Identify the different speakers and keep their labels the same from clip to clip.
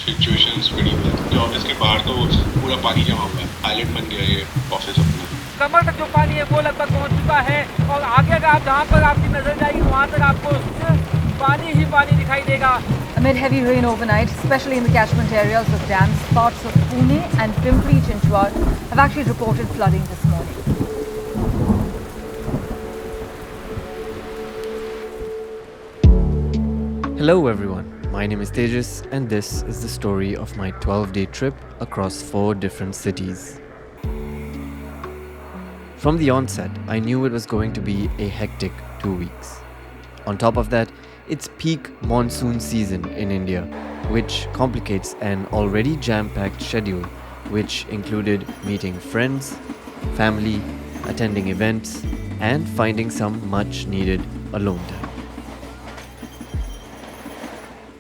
Speaker 1: Situations बड़ी हुई जो ऑफिस के बाहर तो पूरा पानी जमा हुआ है, आइलैंड बन गया ये ऑफिस अपना।
Speaker 2: कमर तक जो पानी है वो लगभग पहुंच चुका है और आगे अगर आप जहां पर आपकी नजर जाएगी वहां तक आपको सिर्फ पानी ही पानी दिखाई देगा।
Speaker 3: Amid heavy rain overnight, especially in the catchment areas of dams, parts of Pune and Pimpri-Chinchwad have actually reported flooding this morning.
Speaker 4: Hello everyone, my name is Tejas and this is the story of my 12-day trip across 4 different cities. From the onset, I knew it was going to be a hectic 2 weeks. On top of that, it's peak monsoon season in India, which complicates an already jam-packed schedule, which included meeting friends, family, attending events, and finding some much-needed alone time.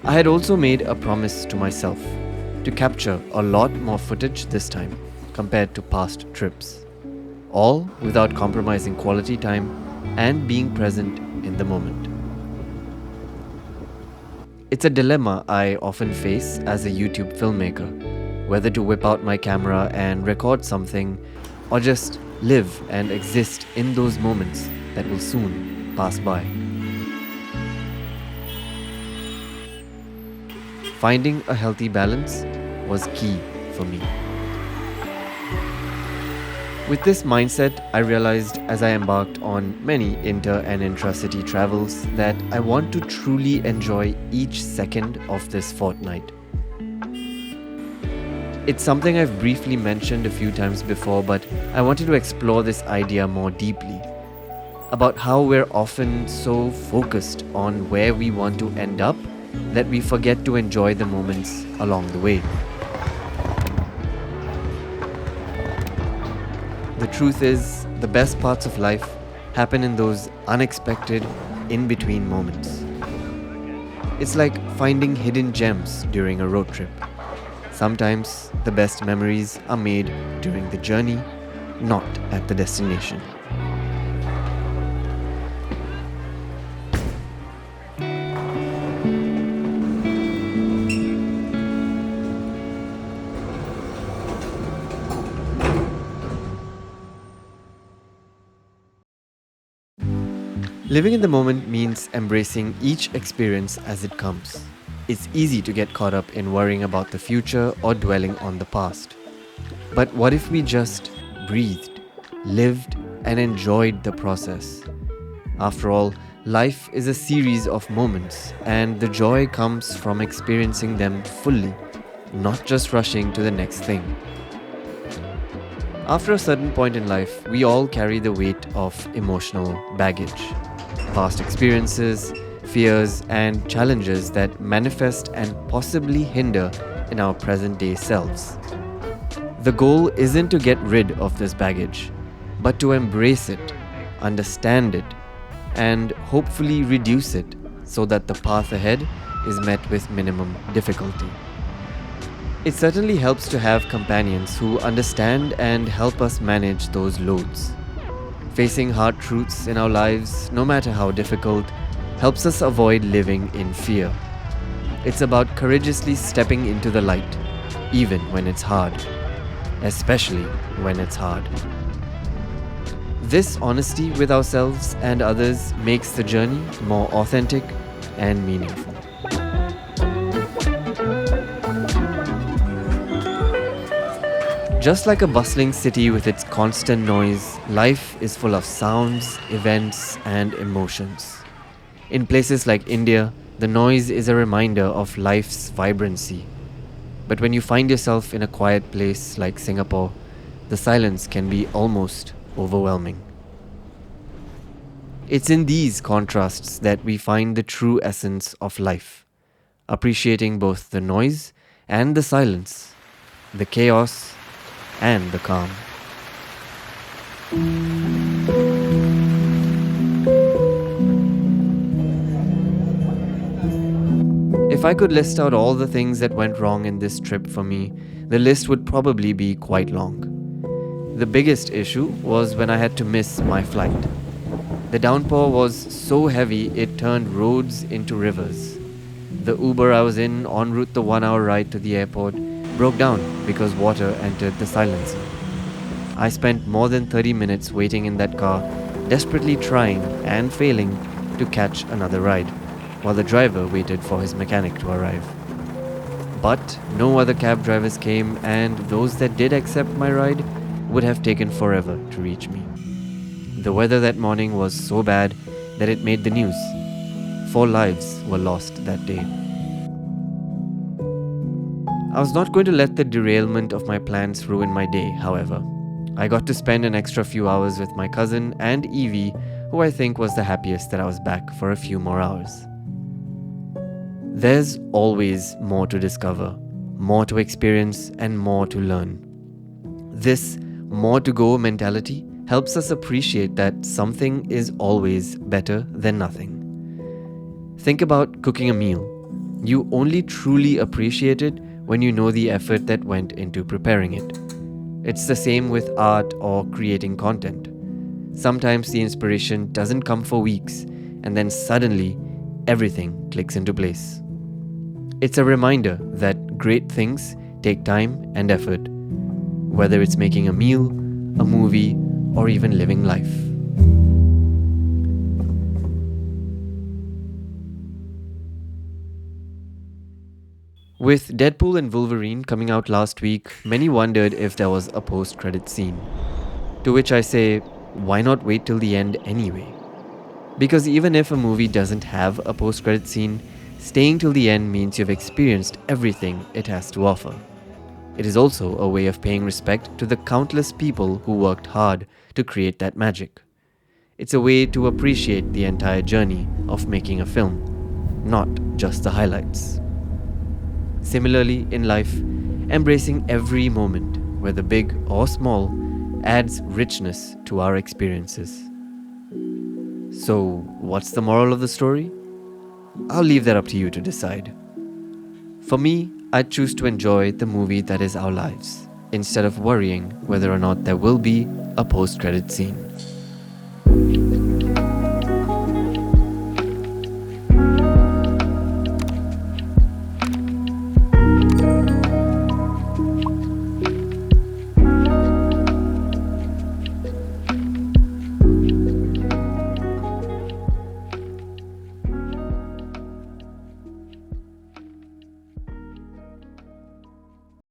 Speaker 4: I had also made a promise to myself to capture a lot more footage this time compared to past trips, all without compromising quality time and being present in the moment. It's a dilemma I often face as a YouTube filmmaker, whether to whip out my camera and record something or just live and exist in those moments that will soon pass by. Finding a healthy balance was key for me. With this mindset, I realized as I embarked on many inter- and intra-city travels that I want to truly enjoy each second of this fortnight. It's something I've briefly mentioned a few times before, but I wanted to explore this idea more deeply, about how we're often so focused on where we want to end up that we forget to enjoy the moments along the way. The truth is, the best parts of life happen in those unexpected, in-between moments. It's like finding hidden gems during a road trip. Sometimes the best memories are made during the journey, not at the destination. Living in the moment means embracing each experience as it comes. It's easy to get caught up in worrying about the future or dwelling on the past. But what if we just breathed, lived, and enjoyed the process? After all, life is a series of moments, and the joy comes from experiencing them fully, not just rushing to the next thing. After a certain point in life, we all carry the weight of emotional baggage. Past experiences, fears, and challenges that manifest and possibly hinder in our present-day selves. The goal isn't to get rid of this baggage, but to embrace it, understand it, and hopefully reduce it so that the path ahead is met with minimum difficulty. It certainly helps to have companions who understand and help us manage those loads. Facing hard truths in our lives, no matter how difficult, helps us avoid living in fear. It's about courageously stepping into the light, even when it's hard, especially when it's hard. This honesty with ourselves and others makes the journey more authentic and meaningful. Just like a bustling city with its constant noise, life is full of sounds, events, and emotions. In places like India, the noise is a reminder of life's vibrancy. But when you find yourself in a quiet place like Singapore, the silence can be almost overwhelming. It's in these contrasts that we find the true essence of life, appreciating both the noise and the silence, the chaos and the calm. If I could list out all the things that went wrong in this trip for me, the list would probably be quite long. The biggest issue was when I had to miss my flight. The downpour was so heavy it turned roads into rivers. The Uber I was in en route the 1 hour ride to the airport broke down because water entered the silencer. I spent more than 30 minutes waiting in that car, desperately trying and failing to catch another ride, while the driver waited for his mechanic to arrive. But no other cab drivers came, and those that did accept my ride would have taken forever to reach me. The weather that morning was so bad that it made the news. 4 lives were lost that day. I was not going to let the derailment of my plans ruin my day, however. I got to spend an extra few hours with my cousin and Evie, who I think was the happiest that I was back for a few more hours. There's always more to discover, more to experience, and more to learn. This more to go mentality helps us appreciate that something is always better than nothing. Think about cooking a meal. You only truly appreciate it when you know the effort that went into preparing it. It's the same with art or creating content. Sometimes the inspiration doesn't come for weeks, and then suddenly everything clicks into place. It's a reminder that great things take time and effort, whether it's making a meal, a movie, or even living life. With Deadpool and Wolverine coming out last week, many wondered if there was a post-credit scene. To which I say, why not wait till the end anyway? Because even if a movie doesn't have a post-credit scene, staying till the end means you've experienced everything it has to offer. It is also a way of paying respect to the countless people who worked hard to create that magic. It's a way to appreciate the entire journey of making a film, not just the highlights. Similarly, in life, embracing every moment, whether big or small, adds richness to our experiences. So, what's the moral of the story? I'll leave that up to you to decide. For me, I choose to enjoy the movie that is our lives, instead of worrying whether or not there will be a post-credit scene.